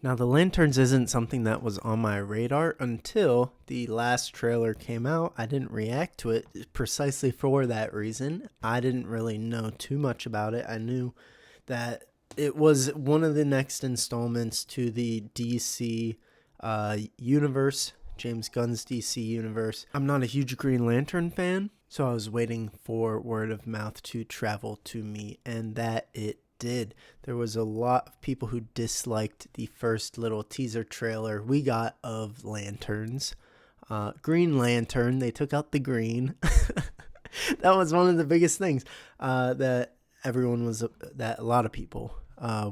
Now, the lanterns isn't something that was on my radar until the last trailer came out. I didn't react to it precisely for that reason. I didn't really know too much about it. I knew that it was one of the next installments to the DC universe, James Gunn's DC universe. I'm not a huge Green Lantern fan, so I was waiting for word of mouth to travel to me, and that it did. There was a lot of people who disliked the first little teaser trailer we got of Lanterns. Green Lantern, they took out the green. That was one of the biggest things that a lot of people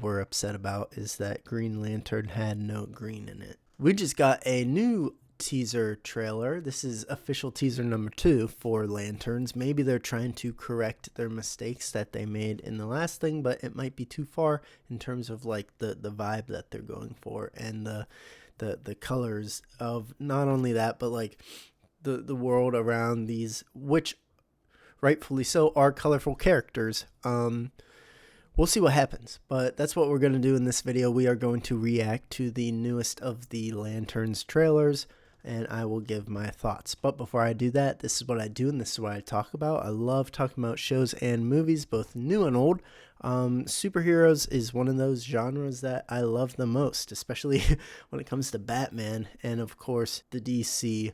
were upset about, is that Green Lantern had no green in it. We just got a new teaser trailer. This is official teaser number 2 for Lanterns. Maybe they're trying to correct their mistakes that they made in the last thing, but it might be too far in terms of like the vibe that they're going for, and the colors of not only that, but like the world around these, which rightfully so are colorful characters. We'll see what happens, but that's what we're going to do in this video. We are going to react to the newest of the Lanterns trailers, and I will give my thoughts. But before I do that, this is what I do and this is what I talk about. I love talking about shows and movies, both new and old. Superheroes is one of those genres that I love the most, especially when it comes to Batman and, of course, the DC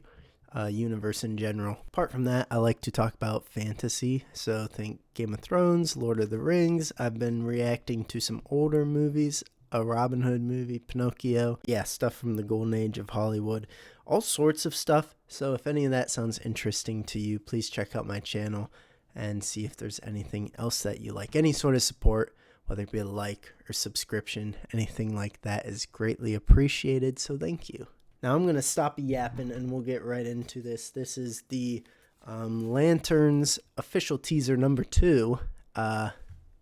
universe in general. Apart from that, I like to talk about fantasy, so think Game of Thrones, Lord of the Rings. I've been reacting to some older movies, a Robin Hood movie, Pinocchio, stuff from the golden age of Hollywood, all sorts of stuff. So if any of that sounds interesting to you, please check out my channel and see if there's anything else that you like. Any sort of support, whether it be a like or subscription, anything like that is greatly appreciated, so thank you. Now I'm going to stop yapping and we'll get right into this. This is the Lanterns official teaser number 2 by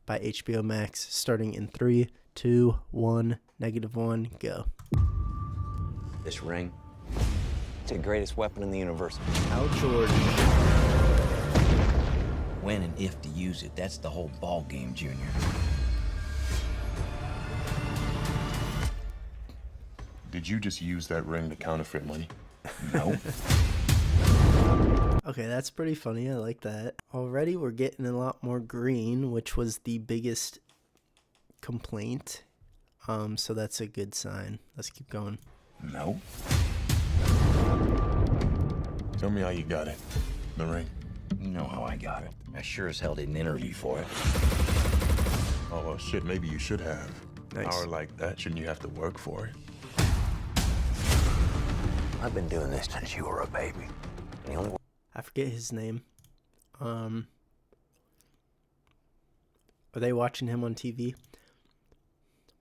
HBO Max, starting in 3, 2, 1, -1, go. This ring, it's the greatest weapon in the universe. Hal Jordan. When and if to use it, that's the whole ball game, Junior. Did you just use that ring to counterfeit money? No. Okay, that's pretty funny. I like that. Already we're getting a lot more green, which was the biggest complaint. So that's a good sign. Let's keep going. No. Tell me how you got it. The ring. You know how I got it. I sure as hell didn't interview for it. Oh, well, shit, maybe you should have. Nice. Power like that, shouldn't you have to work for it? I've been doing this since you were a baby. The only I forget his name. Are they watching him on TV?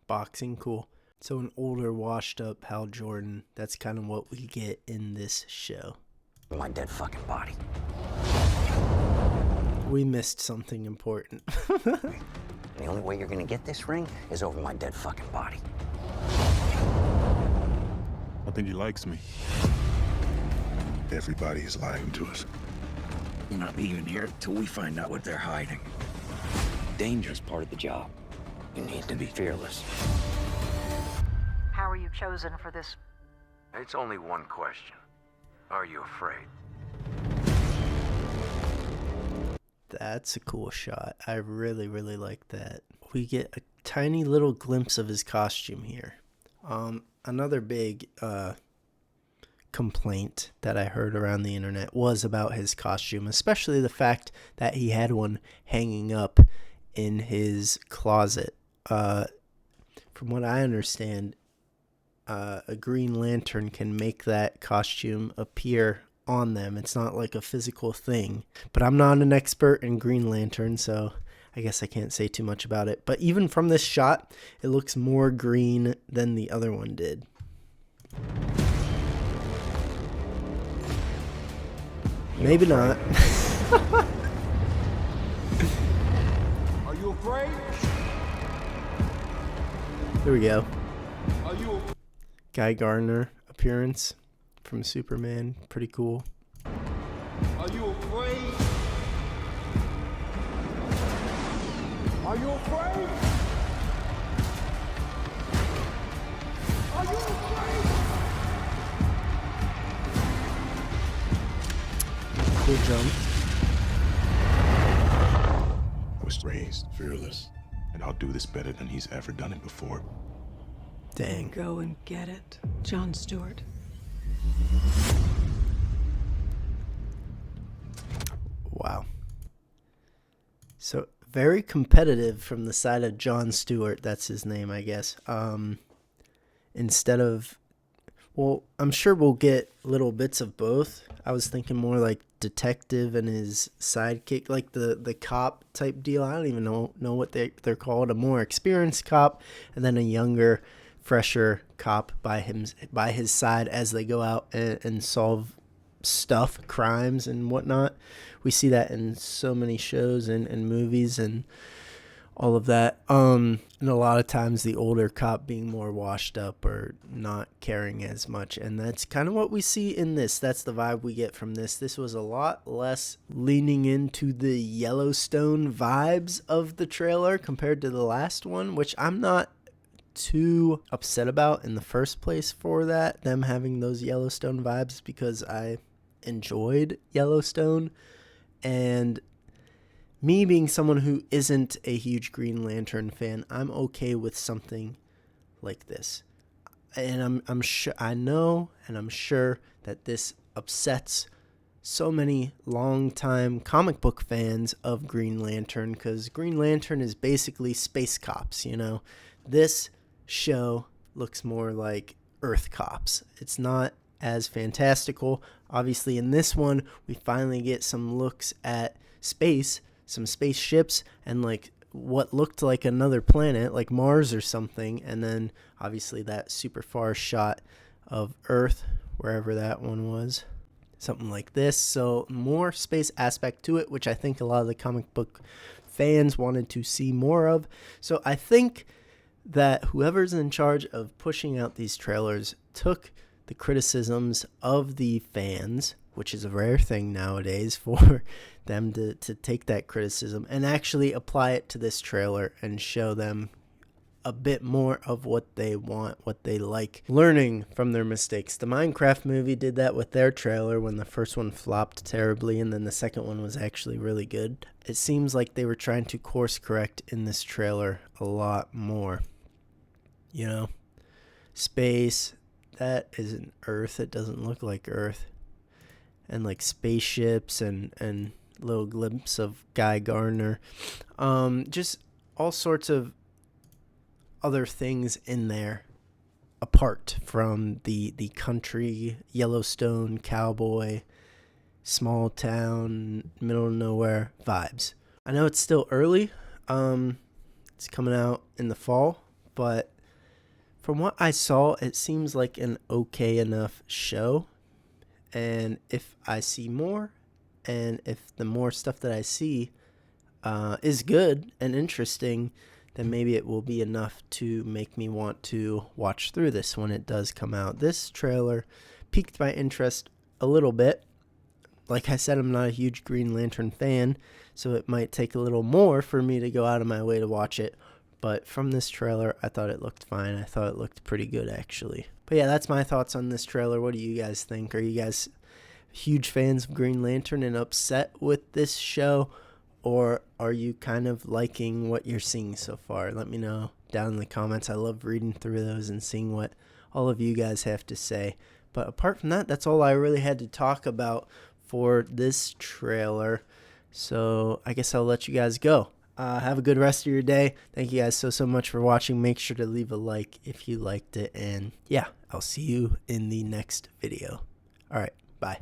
Boxing, cool. So an older, washed up Hal Jordan. That's kind of what we get in this show. my dead fucking body. We missed something important. The only way you're gonna get this ring is over my dead fucking body. I think he likes me. Everybody is lying to us. We're not leaving here till we find out what they're hiding. Danger's part of the job. You need to be fearless. How are you chosen for this? It's only one question. Are you afraid? That's a cool shot. I really, really like that. We get a tiny little glimpse of his costume here. Another big complaint that I heard around the internet was about his costume, especially the fact that he had one hanging up in his closet. From what I understand, a Green Lantern can make that costume appear on them. It's not like a physical thing, but I'm not an expert in Green Lantern, so I guess I can't say too much about it. But even from this shot, it looks more green than the other one did. Maybe not. Are you afraid? Here we go. Are you? Guy Gardner appearance from Superman. Pretty cool. Are you afraid? Are you afraid? double jump. I was raised fearless, and I'll do this better than he's ever done it before. Dang. Go and get it, John Stewart. Wow. So very competitive from the side of John Stewart. That's his name, I guess. Instead of, well, I'm sure we'll get little bits of both. I was thinking more like detective and his sidekick, like the cop type deal. I don't even know what they're called. A more experienced cop, and then a younger, fresher cop by his side as they go out and solve stuff, crimes and whatnot. We see that in so many shows and movies and all of that. And a lot of times the older cop being more washed up or not caring as much. And that's kind of what we see in this. That's the vibe we get from this. This was a lot less leaning into the Yellowstone vibes of the trailer compared to the last one, which I'm not too upset about in the first place for that, them having those Yellowstone vibes, because I enjoyed Yellowstone. And me being someone who isn't a huge Green Lantern fan, I'm okay with something like this. And I'm sure, I know, and I'm sure that this upsets so many longtime comic book fans of Green Lantern, because Green Lantern is basically space cops, you know. This show looks more like Earth cops. It's not as fantastical. Obviously, in this one, we finally get some looks at space, some spaceships, and like what looked like another planet, like Mars or something. And then obviously that super far shot of Earth, wherever that one was, something like this. So more space aspect to it, which I think a lot of the comic book fans wanted to see more of. So I think that whoever's in charge of pushing out these trailers took the criticisms of the fans, which is a rare thing nowadays for them to take that criticism and actually apply it to this trailer and show them a bit more of what they want, what they like, learning from their mistakes. The Minecraft movie did that with their trailer when the first one flopped terribly and then the second one was actually really good. It seems like they were trying to course correct in this trailer a lot more. You know, space, that isn't Earth. It doesn't look like Earth. And like spaceships and little glimpse of Guy Gardner. Just all sorts of other things in there apart from the country, Yellowstone, cowboy, small town, middle of nowhere vibes. I know it's still early. It's coming out in the fall, but from what I saw, it seems like an okay enough show. And if I see more, and if the more stuff that I see is good and interesting, then maybe it will be enough to make me want to watch through this when it does come out. This trailer piqued my interest a little bit. Like I said, I'm not a huge Green Lantern fan, so it might take a little more for me to go out of my way to watch it. But from this trailer, I thought it looked fine. I thought it looked pretty good, actually. But yeah, that's my thoughts on this trailer. What do you guys think? Are you guys huge fans of Green Lantern and upset with this show? Or are you kind of liking what you're seeing so far? Let me know down in the comments. I love reading through those and seeing what all of you guys have to say. But apart from that, that's all I really had to talk about for this trailer. So I guess I'll let you guys go. Have a good rest of your day. Thank you guys so much for watching. Make sure to leave a like if you liked it. And yeah, I'll see you in the next video. All right, bye.